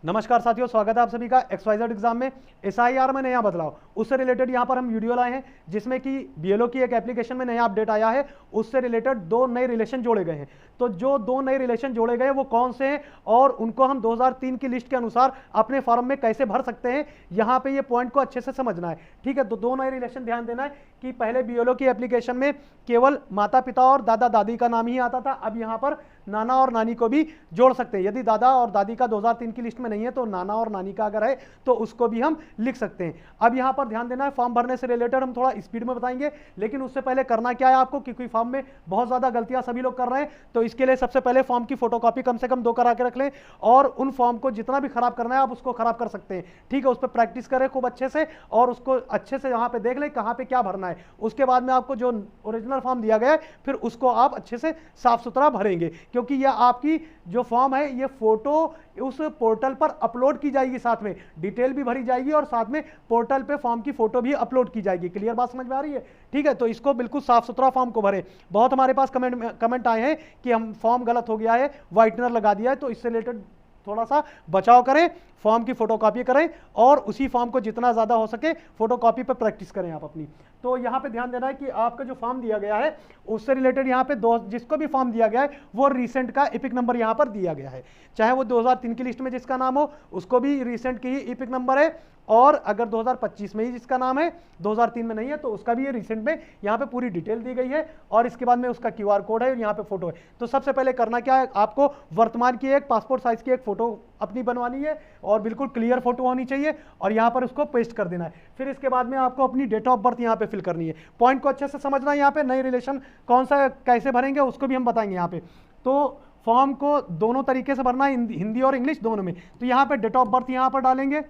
नमस्कार साथियों, स्वागत है आप सभी का XYZ एग्जाम में। SIR में नया बदलाव, उससे रिलेटेड यहाँ पर हम वीडियो लाए हैं जिसमें कि BLO की एक एप्लीकेशन में नया अपडेट आया है। उससे रिलेटेड दो नए रिलेशन जोड़े गए हैं। तो जो दो नए रिलेशन जोड़े गए वो कौन से हैं और उनको हम 2003 की लिस्ट के अनुसार अपने फॉर्म में कैसे भर सकते हैं, यहाँ पे ये पॉइंट को अच्छे से समझना है। ठीक है, तो दो नए रिलेशन ध्यान देना है कि पहले BLO की एप्लीकेशन में केवल माता पिता और दादा दादी का नाम ही आता था। अब यहाँ पर नाना और नानी को भी जोड़ सकते हैं। यदि दादा और दादी का 2003 की लिस्ट में नहीं है तो नाना और नानी का अगर है तो उसको भी हम लिख सकते हैं। अब यहाँ पर ध्यान देना है, फॉर्म भरने से रिलेटेड हम थोड़ा स्पीड में बताएंगे, लेकिन उससे पहले करना क्या है आपको, क्योंकि फॉर्म में बहुत ज़्यादा गलतियां सभी लोग कर रहे हैं। तो इसके लिए सबसे पहले फॉर्म की फोटोकॉपी कम से कम 2 करा के रख लें और उन फॉर्म को जितना भी खराब करना है आप उसको खराब कर सकते हैं। ठीक है, उस पर प्रैक्टिस करें खूब अच्छे से और उसको अच्छे से यहाँ पे देख लें कहाँ पे क्या भरना है। उसके बाद में आपको जो ओरिजिनल फॉर्म दिया गया है फिर उसको आप अच्छे से साफ सुथरा भरेंगे, क्योंकि यह आपकी जो फॉर्म है ये फोटो उस पोर्टल पर अपलोड की जाएगी, साथ में डिटेल भी भरी जाएगी और साथ में पोर्टल पे फॉर्म की फोटो भी अपलोड की जाएगी। क्लियर बात समझ में आ रही है? ठीक है, तो इसको बिल्कुल साफ सुथरा फॉर्म को भरें। बहुत हमारे पास कमेंट आए हैं कि हम फॉर्म गलत हो गया है, व्हाइटनर लगा दिया है, तो इससे रिलेटेड थोड़ा सा बचाव करें, फॉर्म की फोटोकॉपी करें और उसी फॉर्म को जितना ज़्यादा हो सके फोटोकॉपी पर प्रैक्टिस करें आप अपनी। तो यहाँ पे ध्यान देना है कि आपका जो फॉर्म दिया गया है उससे रिलेटेड यहाँ पे जिसको भी फॉर्म दिया गया है वो रिसेंट का इपिक नंबर यहाँ पर दिया गया है। चाहे वो 2003 की लिस्ट में जिसका नाम हो उसको भी रिसेंट की ही इपिक नंबर है, और अगर 2025 में ही जिसका नाम है 2003 में नहीं है तो उसका भी ये रिसेंट में यहाँ पे पूरी डिटेल दी गई है और इसके बाद में उसका QR कोड है और यहाँ पे फोटो है। तो सबसे पहले करना क्या है, आपको वर्तमान की एक पासपोर्ट साइज की एक फोटो अपनी बनवानी है और बिल्कुल क्लियर फोटो होनी चाहिए और यहाँ पर उसको पेस्ट कर देना है। फिर इसके बाद में आपको अपनी डेट ऑफ बर्थ यहाँ पे फिल करनी है। पॉइंट को अच्छे से समझना है, यहाँ पे नई रिलेशन कौन सा कैसे भरेंगे उसको भी हम बताएंगे यहाँ पे। तो फॉर्म को दोनों तरीके से भरना है, हिंदी और इंग्लिश दोनों में। तो यहाँ पे डेट ऑफ बर्थ यहाँ पर डालेंगे।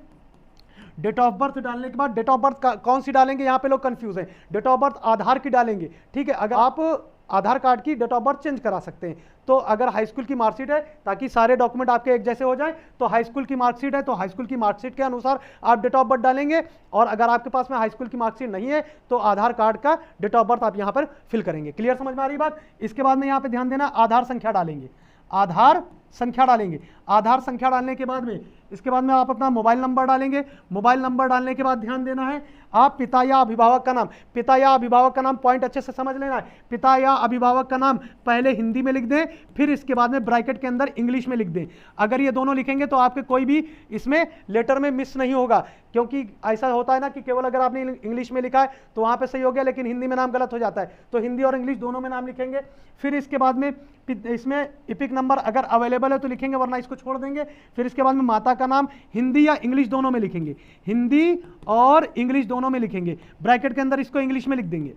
डेट ऑफ बर्थ डालने के बाद डेट ऑफ बर्थ कौन सी डालेंगे, यहाँ पे लोग कंफ्यूज हैं। डेट ऑफ बर्थ आधार की डालेंगे। ठीक है, अगर आप आधार कार्ड की डेट ऑफ बर्थ चेंज करा सकते हैं, तो अगर हाई स्कूल की मार्कशीट है ताकि सारे डॉक्यूमेंट आपके एक जैसे हो जाएं, तो हाई स्कूल की मार्कशीट है तो हाई स्कूल की मार्कशीट के अनुसार आप डेट ऑफ बर्थ डालेंगे, और अगर आपके पास में हाई स्कूल की मार्कशीट नहीं है तो आधार कार्ड का डेट ऑफ बर्थ आप यहाँ पर फिल करेंगे। क्लियर समझ में आ रही बात? इसके बाद में यहाँ पे ध्यान देना, आधार संख्या डालेंगे। आधार संख्या डालेंगे। आधार संख्या डालने के बाद में इसके बाद में आप अपना मोबाइल नंबर डालेंगे। मोबाइल नंबर डालने के बाद ध्यान देना है आप पिता या अभिभावक का नाम, पिता या अभिभावक का नाम पॉइंट अच्छे से समझ लेना है। पिता या अभिभावक का नाम पहले हिंदी में लिख दें, फिर इसके बाद में ब्रैकेट के अंदर इंग्लिश में लिख दें। अगर ये दोनों लिखेंगे तो आपके कोई भी इसमें लेटर में मिस नहीं होगा, क्योंकि ऐसा होता है ना कि केवल अगर आपने इंग्लिश में लिखा है तो वहाँ पे सही हो गया लेकिन हिंदी में नाम गलत हो जाता है। तो हिंदी और इंग्लिश दोनों में नाम लिखेंगे। फिर इसके बाद में इसमें इपिक नंबर अगर अवेलेबल है तो लिखेंगे, वरना इसको छोड़ देंगे। फिर इसके बाद में माता का नाम हिंदी या इंग्लिश दोनों में लिखेंगे, हिंदी और इंग्लिश दोनों में लिखेंगे। ब्रैकेट के अंदर इसको इंग्लिश में लिख देंगे।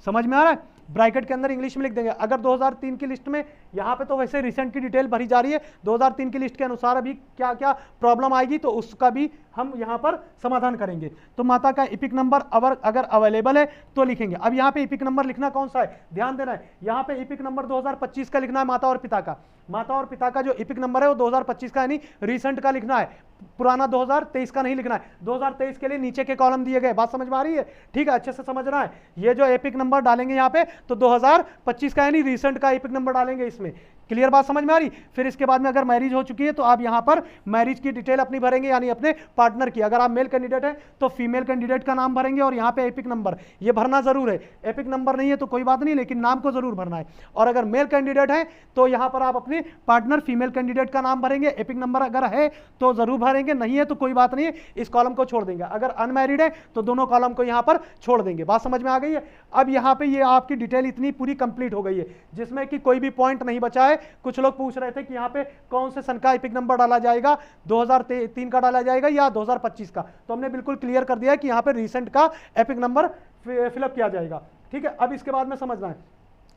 समझ में आ रहा है? ब्रैकेट के अंदर इंग्लिश में लिख देंगे। अगर 2003 की लिस्ट में, यहाँ पे तो वैसे रिसेंट की डिटेल भरी जा रही है, 2003 की लिस्ट के अनुसार अभी क्या क्या प्रॉब्लम आएगी तो उसका भी हम यहाँ पर समाधान करेंगे। तो माता का इपिक नंबर अगर अवेलेबल है तो लिखेंगे। अब यहाँ पे इपिक नंबर लिखना कौन सा है, ध्यान देना है। यहाँ पे इपिक नंबर 2025 का लिखना है, माता और पिता का। माता और पिता का जो इपिक नंबर है वो 2025 का यानी रिसेंट का लिखना है, पुराना 2023 का नहीं लिखना है। 2023 के लिए नीचे के कॉलम दिए गए। बात समझ में आ रही है? ठीक है, अच्छे से समझना है। ये जो एपिक नंबर डालेंगे यहाँ पे तो 2025 का यानी रिसेंट का एपिक नंबर डालेंगे इसमें। क्लियर बात समझ में आ रही? फिर इसके बाद में अगर मैरिज हो चुकी है तो आप यहाँ पर मैरिज की डिटेल अपनी भरेंगे, यानी अपने पार्टनर की। अगर आप मेल कैंडिडेट है तो फीमेल कैंडिडेट का नाम भरेंगे और यहाँ पे एपिक नंबर ये भरना जरूर है। एपिक नंबर नहीं है तो कोई बात नहीं, लेकिन नाम को जरूर भरना है। और अगर मेल कैंडिडेट है तो यहाँ पर आप अपने पार्टनर फीमेल कैंडिडेट का नाम भरेंगे। एपिक नंबर अगर है तो जरूर भरेंगे, नहीं है तो कोई बात नहीं है, इस कॉलम को छोड़ देंगे। अगर अनमैरिड है तो दोनों कॉलम को यहाँ पर छोड़ देंगे। बात समझ में आ गई है? अब यहाँ पे ये आपकी डिटेल इतनी पूरी कंप्लीट हो गई है जिसमें कि कोई भी पॉइंट नहीं बचा है। कुछ लोग पूछ रहे थे कि यहाँ पे कौन से सन का एपिक नंबर डाला जाएगा, 2003 का डाला जाएगा या 2025 का, तो हमने बिल्कुल क्लियर कर दिया कि यहाँ पे रिसेंट का एपिक नंबर फिलअप किया जाएगा। ठीक है, अब इसके बाद में समझना है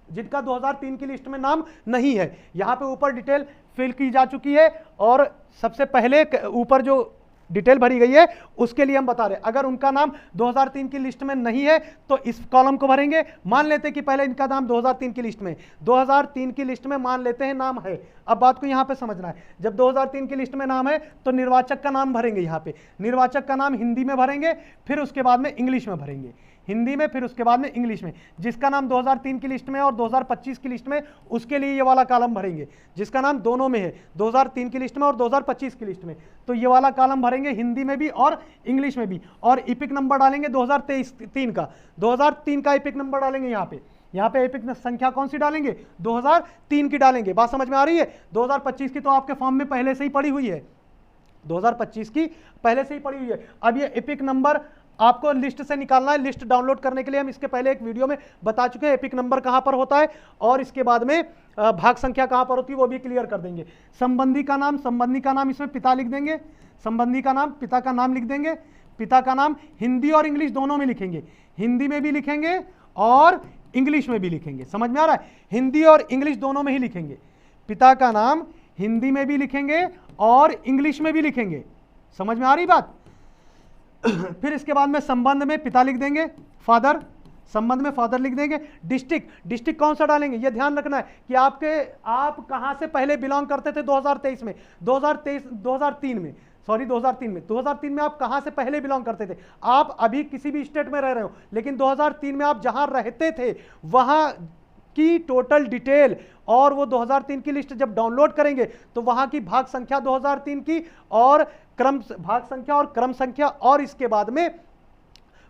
जिनका 2003 की लिस्ट में नाम नहीं है, यहाँ पे ऊपर डिटेल फिल की जा चुकी है और सबसे पहले ऊपर जो डिटेल भरी गई है उसके लिए हम बता रहे हैं। अगर उनका नाम 2003 की लिस्ट में नहीं है तो इस कॉलम को भरेंगे। मान लेते हैं कि पहले इनका नाम 2003 की लिस्ट में, 2003 की लिस्ट में मान लेते हैं नाम है। अब बात को यहाँ पे समझना है, जब 2003 की लिस्ट में नाम है तो निर्वाचक का नाम भरेंगे। यहाँ पे निर्वाचक का नाम हिंदी में भरेंगे, फिर उसके बाद में इंग्लिश में भरेंगे। हिंदी में, फिर उसके बाद में इंग्लिश में। जिसका नाम 2003 की लिस्ट में और 2025 की लिस्ट में, उसके लिए ये वाला कॉलम भरेंगे। जिसका नाम दोनों में है, 2003 की लिस्ट में और 2025 की लिस्ट में, तो ये वाला कॉलम भरेंगे हिंदी में भी और इंग्लिश में भी। और इपिक नंबर डालेंगे 2023 का, 2003 का इपिक नंबर डालेंगे यहाँ पे एपिक संख्या कौन सी डालेंगे, 2003 की डालेंगे। बात समझ में आ रही है। 2025 की तो आपके फॉर्म में पहले से ही पड़ी हुई है, 2025 की पहले से ही पड़ी हुई है। अब ये एपिक नंबर आपको लिस्ट से निकालना है। लिस्ट डाउनलोड करने के लिए हम इसके पहले एक वीडियो में बता चुके हैं एपिक नंबर कहां पर होता है और इसके बाद में भाग संख्या कहां पर होती है वो भी क्लियर कर देंगे। संबंधी का नाम इसमें पिता लिख देंगे, संबंधी का नाम, पिता का नाम लिख देंगे। पिता का नाम हिंदी और इंग्लिश दोनों में लिखेंगे, हिंदी में भी लिखेंगे और इंग्लिश में भी लिखेंगे। समझ में आ रहा है, हिंदी और इंग्लिश दोनों में ही लिखेंगे। पिता का नाम हिंदी में भी लिखेंगे और इंग्लिश में भी लिखेंगे। समझ में आ रही बात। फिर इसके बाद में संबंध में पिता लिख देंगे, फादर, संबंध में फादर लिख देंगे। डिस्ट्रिक्ट कौन सा डालेंगे, ये ध्यान रखना है कि आप कहां से पहले बिलोंग करते थे 2023 में, 2003 में आप कहां से पहले बिलोंग करते थे। आप अभी किसी भी स्टेट में रह रहे हो, लेकिन 2003 में आप जहां रहते थे वहां की टोटल डिटेल और वो 2003 की लिस्ट जब डाउनलोड करेंगे तो वहां की भाग संख्या 2003 की और भाग संख्या और क्रम संख्या और इसके बाद में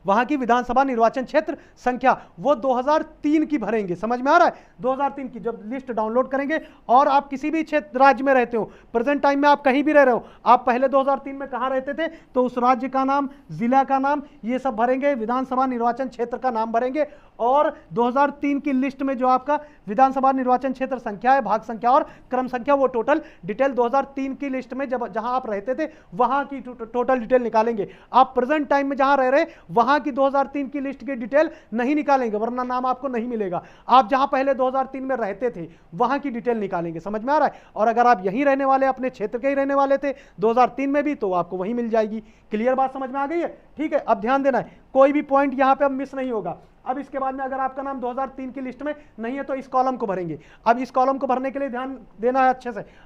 वहां की विधानसभा निर्वाचन क्षेत्र संख्या वो 2003 की भरेंगे। समझ में आ रहा है, 2003 की जब लिस्ट डाउनलोड करेंगे। और आप किसी भी क्षेत्र राज्य में रहते हो, प्रेजेंट टाइम में आप कहीं भी रह रहे हो, आप पहले 2003 में कहां रहते थे तो उस राज्य का नाम, जिला का नाम, ये सब भरेंगे, विधानसभा निर्वाचन क्षेत्र का नाम भरेंगे। और 2003 की लिस्ट में जो आपका विधानसभा निर्वाचन क्षेत्र संख्या है, भाग संख्या और क्रम संख्या, वो टोटल डिटेल 2003 की लिस्ट में जहां आप रहते थे वहां की टोटल डिटेल निकालेंगे। आप प्रेजेंट टाइम में जहां रह रहे वहां की 2003 की लिस्ट की डिटेल नहीं निकालेंगे, वरना नाम आपको नहीं मिलेगा। आप जहां पहले 2003 में रहते थे वहां की डिटेल निकालेंगे। समझ में आ रहा है। और अगर आप यहीं रहने वाले, अपने क्षेत्र के ही रहने वाले थे 2003 में भी, तो आपको वहीं मिल जाएगी। क्लियर बात समझ में आ गई है। ठीक है, अब ध्यान देना है, कोई भी पॉइंट यहां पे अब मिस नहीं होगा। अब इसके बाद में अगर आपका नाम 2003 की लिस्ट में नहीं है तो इस कॉलम को भरेंगे। अब इस कॉलम को भरने के लिए ध्यान देना है,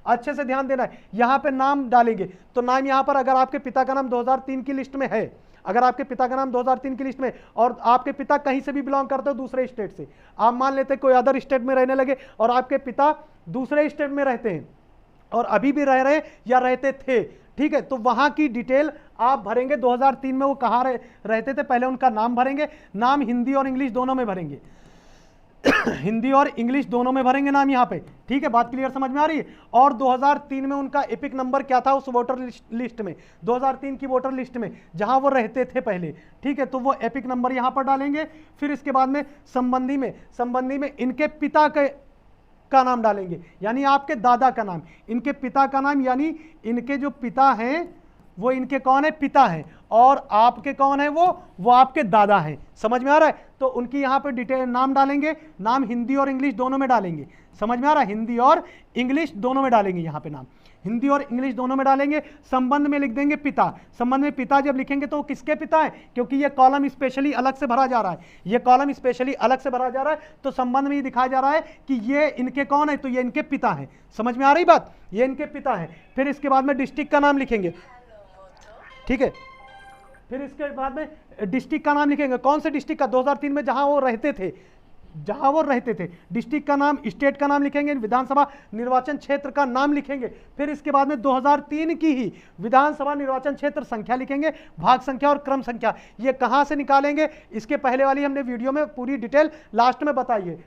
अच्छे से ध्यान देना है। यहां पे नाम डालेंगे तो नाम यहां पर अगर आपके पिता का नाम 2003 की लिस्ट में है, अगर आपके पिता का नाम 2003 की लिस्ट में और आपके पिता कहीं से भी बिलोंग करते हो दूसरे स्टेट से, आप मान लेते कोई अदर स्टेट में रहने लगे और आपके पिता दूसरे स्टेट में रहते हैं और अभी भी रह रहे या रहते थे, ठीक है, तो वहां की डिटेल आप भरेंगे। 2003 में वो कहां रहते थे पहले उनका नाम भरेंगे। नाम हिंदी और इंग्लिश दोनों में भरेंगे हिंदी और इंग्लिश दोनों में भरेंगे नाम यहाँ पे। ठीक है, बात क्लियर समझ में आ रही है। और 2003 में उनका एपिक नंबर क्या था उस वोटर लिस्ट में, 2003 की वोटर लिस्ट में जहां वो रहते थे पहले। ठीक है, तो वो एपिक नंबर यहाँ पर डालेंगे। फिर इसके बाद में संबंधी में इनके पिता का नाम डालेंगे, यानी आपके दादा का नाम, इनके पिता का नाम, यानी इनके जो पिता हैं वो इनके कौन है, पिता हैं, और आपके कौन है वो आपके दादा हैं। समझ में आ रहा है। तो उनकी यहाँ पे डिटेल नाम डालेंगे, नाम हिंदी और इंग्लिश दोनों में डालेंगे। समझ में आ रहा है, हिंदी और इंग्लिश दोनों में डालेंगे, यहाँ पे नाम हिंदी और इंग्लिश दोनों में डालेंगे। संबंध में लिख देंगे पिता। संबंध में पिता जब लिखेंगे तो किसके पिता है, क्योंकि ये कॉलम स्पेशली अलग से भरा जा रहा है, ये कॉलम स्पेशली अलग से भरा जा रहा है, तो संबंध में ये दिखाया जा रहा है कि ये इनके कौन है, तो ये इनके पिता है। समझ में आ रही बात, ये इनके पिता है। फिर इसके बाद में डिस्ट्रिक्ट का नाम लिखेंगे। ठीक है, फिर इसके बाद में डिस्ट्रिक्ट का नाम लिखेंगे, कौन से डिस्ट्रिक्ट का, 2003 में जहां वो रहते थे, डिस्ट्रिक्ट का नाम, स्टेट का नाम लिखेंगे, विधानसभा निर्वाचन क्षेत्र का नाम लिखेंगे। फिर इसके बाद में 2003 की ही विधानसभा निर्वाचन क्षेत्र संख्या लिखेंगे, भाग संख्या और क्रम संख्या। ये कहां से निकालेंगे, इसके पहले वाली हमने वीडियो में पूरी डिटेल लास्ट में बताई है।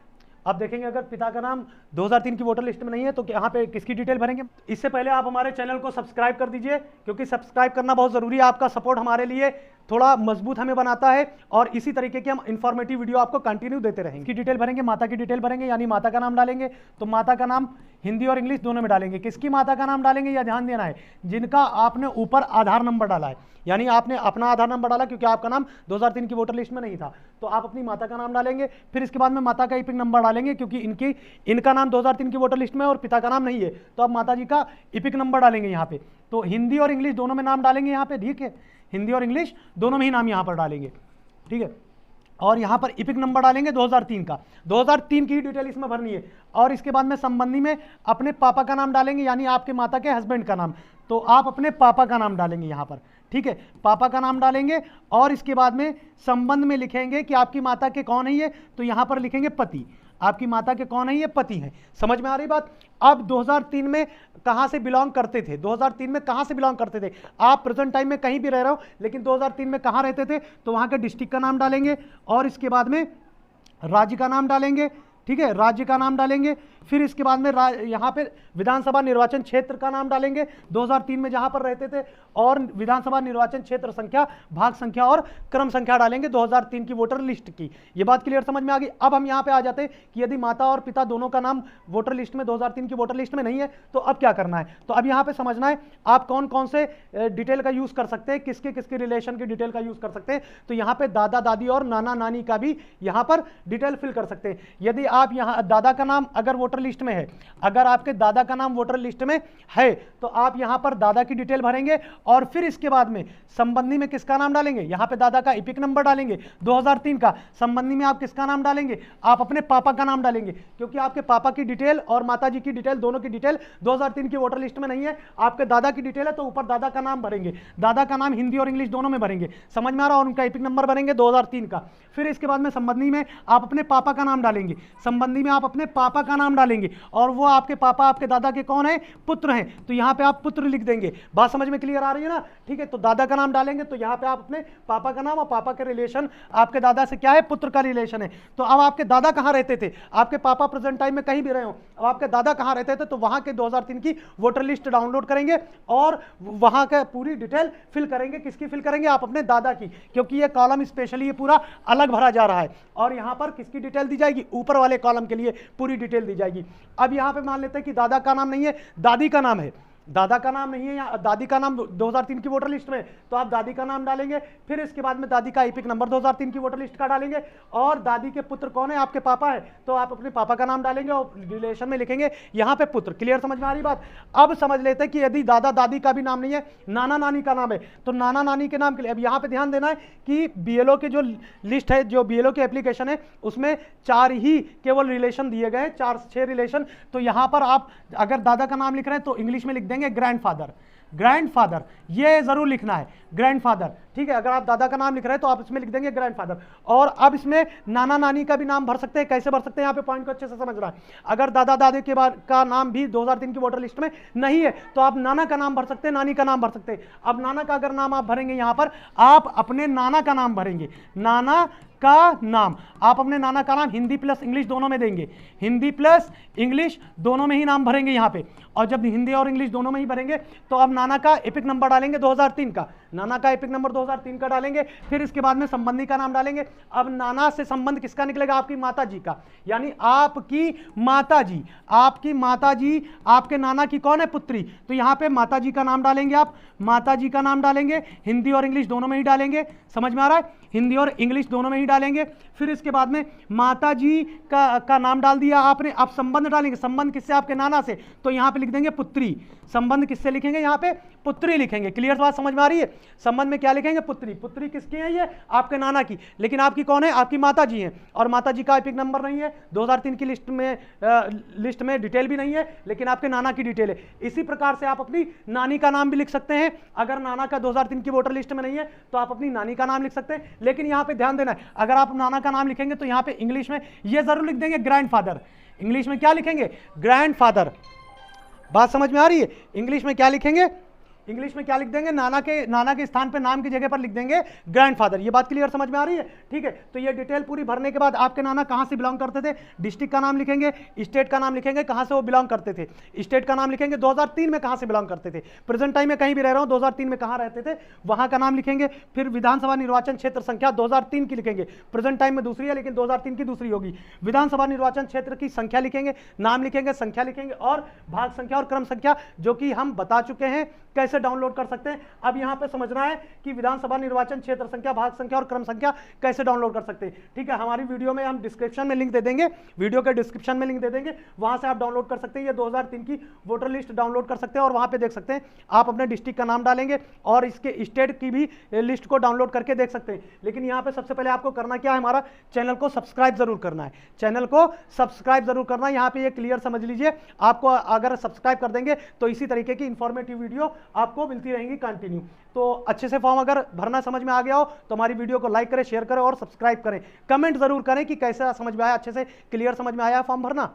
अब देखेंगे अगर पिता का नाम 2003 की वोटर लिस्ट में नहीं है तो यहाँ पे किसकी डिटेल भरेंगे। इससे पहले आप हमारे चैनल को सब्सक्राइब कर दीजिए, क्योंकि सब्सक्राइब करना बहुत जरूरी है। आपका सपोर्ट हमारे लिए थोड़ा मजबूत हमें बनाता है और इसी तरीके के हम इंफॉर्मेटिव वीडियो आपको कंटिन्यू देते रहेंगे। इसकी डिटेल भरेंगे, माता की डिटेल भरेंगे, यानी माता का नाम डालेंगे, तो माता का नाम हिंदी और इंग्लिश दोनों में डालेंगे। किसकी माता का नाम डालेंगे, यह ध्यान देना है, जिनका आपने ऊपर आधार नंबर डाला है, यानी आपने अपना आधार नंबर डाला क्योंकि आपका नाम 2003 की वोटर लिस्ट में नहीं था, तो आप अपनी माता का नाम डालेंगे। फिर इसके बाद में माता का इपिक नंबर डालेंगे, क्योंकि इनका नाम 2003 की वोटर लिस्ट में और पिता का नाम नहीं है, तो आप माता जी का इपिक नंबर डालेंगे यहाँ पे। तो हिंदी और इंग्लिश दोनों में नाम डालेंगे यहाँ पे। ठीक है, हिंदी और इंग्लिश दोनों में ही नाम यहाँ पर डालेंगे। ठीक है, और यहाँ पर इपिक नंबर डालेंगे 2003 का, 2003 की डिटेल इसमें भरनी है। और इसके बाद में संबंधी में अपने पापा का नाम डालेंगे, यानी आपके माता के हस्बैंड का नाम, तो तो आप अपने पापा का नाम डालेंगे यहाँ पर, ठीक है, पापा का नाम डालेंगे और इसके बाद में संबंध में लिखेंगे कि आपकी माता के कौन है ये, तो यहाँ पर लिखेंगे पति, आपकी माता के कौन है ये, पति हैं। समझ में आ रही बात। अब 2003 में कहां से बिलोंग करते थे, 2003 में कहां से बिलोंग करते थे, आप प्रेजेंट टाइम में कहीं भी रह रहे हो लेकिन 2003 में कहां रहते थे, तो वहां के डिस्ट्रिक्ट का नाम डालेंगे और इसके बाद में राज्य का नाम डालेंगे, ठीक है, राज्य का नाम डालेंगे। फिर इसके बाद में यहाँ पे विधानसभा निर्वाचन क्षेत्र का नाम डालेंगे 2003 में जहां पर रहते थे, और विधानसभा निर्वाचन क्षेत्र संख्या, भाग संख्या और क्रम संख्या डालेंगे 2003 की वोटर लिस्ट की। ये बात क्लियर समझ में आ गई। अब हम यहाँ पे आ जाते हैं कि यदि माता और पिता दोनों का नाम वोटर लिस्ट में 2003 की वोटर लिस्ट में नहीं है तो अब क्या करना है। तो अब यहाँ पे समझना है आप कौन कौन से डिटेल का यूज कर सकते हैं, किसके किसके रिलेशन की डिटेल का यूज कर सकते हैं। तो यहाँ पे दादा दादी और नाना नानी का भी यहाँ पर डिटेल फिल कर सकते हैं। यदि आप यहाँ दादा का नाम अगर वोटर लिस्ट में है, अगर आपके दादा का नाम वोटर लिस्ट में है तो आप यहां पर दादा की डिटेल भरेंगे और फिर इसके बाद में संबंधी में किसका नाम डालेंगे, यहां पे दादा का एपिक नंबर डालेंगे 2003 का। संबंधी में आप किसका नाम डालेंगे, आप अपने पापा का नाम डालेंगे, क्योंकि आपके पापा की डिटेल और माताजी की डिटेल दोनों की डिटेल 2003 की वोटर लिस्ट में नहीं है। आपके दादा की डिटेल है तो ऊपर दादा का नाम भरेंगे, दादा का नाम हिंदी और इंग्लिश दोनों में भरेंगे, समझ में आ रहा, और उनका एपिक नंबर भरेंगे 2003 का। फिर इसके बाद में संबंधी में आप अपने पापा का नाम डालेंगे, संबंधी में आप अपने पापा का नाम डालेंगे और वो आपके पापा आपके दादा के कौन है, पुत्र हैं, तो यहाँ पे आप पुत्र लिख देंगे। बात समझ में क्लियर आ रही है ना, ठीक है। तो दादा का नाम डालेंगे तो यहाँ पे आप अपने पापा का नाम और पापा के रिलेशन आपके दादा से क्या है, पुत्र का रिलेशन है। तो अब आपके दादा कहाँ रहते थे, आपके पापा प्रेजेंट टाइम में कहीं भी रहे हो, अब आपके दादा कहाँ रहते थे, तो वहां के 2003 की वोटर लिस्ट डाउनलोड करेंगे और वहां का पूरी डिटेल फिल करेंगे। किसकी फिल करेंगे, आप अपने दादा की, क्योंकि ये कॉलम स्पेशली ये पूरा अलग भरा जा रहा है। और यहाँ पर किसकी डिटेल दी जाएगी, ऊपर वाले कॉलम के लिए पूरी डिटेल दी जाएगी। अब यहाँ पे मान लेते हैं कि दादा का नाम नहीं है, दादी का नाम है, दादा का नाम नहीं है या दादी का नाम 2003 की वोटर लिस्ट में, तो आप दादी का नाम डालेंगे। फिर इसके बाद में दादी का एपिक नंबर 2003 की वोटर लिस्ट का डालेंगे और दादी के पुत्र कौन है, आपके पापा है, तो आप अपने पापा का नाम डालेंगे और रिलेशन में लिखेंगे यहाँ पे पुत्र। क्लियर समझ में आ रही बात। अब समझ लेते हैं कि यदि दादा दादी का भी नाम नहीं है, नाना नानी का नाम है, तो नाना नानी के नाम के लिए अब यहाँ पे ध्यान देना है कि बीएलओ की जो लिस्ट है, जो बीएलओ की एप्लीकेशन है, उसमें 4 ही केवल रिलेशन दिए गए, 4-6 रिलेशन। तो यहाँ पर आप अगर दादा का नाम लिख रहे हैं तो इंग्लिश में लिख देंगे ग्रैंडफादर, ग्रैंडफादर, ये जरूर लिखना है ग्रैंडफादर, ठीक है। अगर आप दादा का नाम लिख रहे हैं तो आप इसमें लिख देंगे ग्रैंडफादर। और अब इसमें नाना नानी का भी नाम भर सकते हैं। कैसे भर सकते हैं, यहाँ पे पॉइंट को अच्छे से समझना है। अगर दादा दादी के बाद का नाम भी 2003 की वोटर लिस्ट में नहीं है तो आप नाना का नाम भर सकते हैं, नानी का नाम भर सकते हैं। अब नाना का अगर नाम आप भरेंगे, यहाँ पर आप अपने नाना का नाम भरेंगे, नाना का नाम आप अपने नाना का नाम हिंदी प्लस इंग्लिश दोनों में देंगे, हिंदी प्लस इंग्लिश दोनों में ही नाम भरेंगे यहाँ पे। और जब हिंदी और इंग्लिश दोनों में ही भरेंगे तो अब नाना का एपिक नंबर डालेंगे 2003 का, नाना का एपिक नंबर 2003 का डालेंगे। फिर इसके बाद में संबंधी का नाम डालेंगे। अब नाना से संबंध किसका निकलेगा, आपकी माता जी का, यानी आपकी माता जी, आपकी माता जी आपके नाना की कौन है, पुत्री, तो यहाँ पे माता जी का नाम डालेंगे, आप माता जी का नाम डालेंगे, हिंदी और इंग्लिश दोनों में ही डालेंगे, समझ में आ रहा है, हिंदी और इंग्लिश दोनों में ही डालेंगे। फिर इसके बाद में माता जी का नाम डाल दिया आपने। अब संबंध डालेंगे, संबंध किससे, आपके नाना से, तो यहाँ पे लिख देंगे पुत्री। संबंध किससे लिखेंगे, यहाँ पे पुत्री लिखेंगे। क्लियर बात समझ में आ रही है। संबंध में क्या लिखेंगे, पुत्री। पुत्री किसकी है, ये आपके नाना की, लेकिन आपकी कौन है, आपकी माता जी हैं, और माता जी का एपिक नंबर नहीं है 2003 की लिस्ट में डिटेल भी नहीं है, लेकिन आपके नाना की डिटेल है। इसी प्रकार से आप अपनी नानी का नाम भी लिख सकते हैं। अगर नाना का 2003 की वोटर लिस्ट में नहीं है तो आप अपनी नानी का नाम लिख सकते हैं। लेकिन यहाँ पे ध्यान देना है, अगर आप नाना का नाम लिखेंगे तो यहाँ पे इंग्लिश में ये जरूर लिख देंगे ग्रैंडफादर। इंग्लिश में क्या लिखेंगे, ग्रैंडफादर। बात समझ में आ रही है। इंग्लिश में क्या लिखेंगे, इंग्लिश में क्या लिख देंगे, नाना के स्थान पे नाम की जगह पर लिख देंगे ग्रैंडफादर। ये बात क्लियर समझ में आ रही है, ठीक है। तो ये डिटेल पूरी भरने के बाद आपके नाना कहां से बिलोंग करते थे, डिस्ट्रिक्ट का नाम लिखेंगे, स्टेट का नाम लिखेंगे, कहां से वो बिलोंग करते थे, स्टेट का नाम लिखेंगे, 2003 में कहां से बिलोंग करते थे, प्रेजेंट टाइम में कहीं भी रह रहा हूं, 2003 में कहां रहते थे वहां का नाम लिखेंगे। फिर विधानसभा निर्वाचन क्षेत्र संख्या 2003 की लिखेंगे, प्रेजेंट टाइम में दूसरी है लेकिन 2003 की दूसरी होगी। विधानसभा निर्वाचन क्षेत्र की संख्या लिखेंगे, नाम लिखेंगे, संख्या लिखेंगे और भाग संख्या और क्रम संख्या, जो कि हम बता चुके हैं कैसे डाउनलोड कर सकते हैं। अब यहां पे समझना है कि विधानसभा निर्वाचन क्षेत्र संख्या, भाग संख्या और क्रम संख्या कैसे डाउनलोड कर सकते हैं, ठीक है। हमारी वीडियो में हम डिस्क्रिप्शन में लिंक दे देंगे, वीडियो के डिस्क्रिप्शन में लिंक दे देंगे, वहां से आप डाउनलोड कर सकते हैं। ये 2003 की वोटर लिस्ट डाउनलोड कर सकते हैं और वहां पे देख सकते हैं। आप अपने डिस्ट्रिक्ट का नाम डालेंगे और इसके स्टेट की भी लिस्ट को डाउनलोड करके देख सकते हैं। लेकिन यहाँ पे सबसे पहले आपको करना क्या है, हमारा चैनल को सब्सक्राइब जरूर करना है, चैनल को सब्सक्राइब जरूर करना है। यहाँ पे ये क्लियर समझ लीजिए, आपको अगर सब्सक्राइब कर देंगे तो इसी तरीके की इंफॉर्मेटिव वीडियो आपको मिलती रहेंगी कंटिन्यू। तो अच्छे से फॉर्म अगर भरना समझ में आ गया हो तो हमारी वीडियो को लाइक करें, शेयर करें और सब्सक्राइब करें। कमेंट जरूर करें कि कैसा समझ में आया, अच्छे से क्लियर समझ में आया फॉर्म भरना।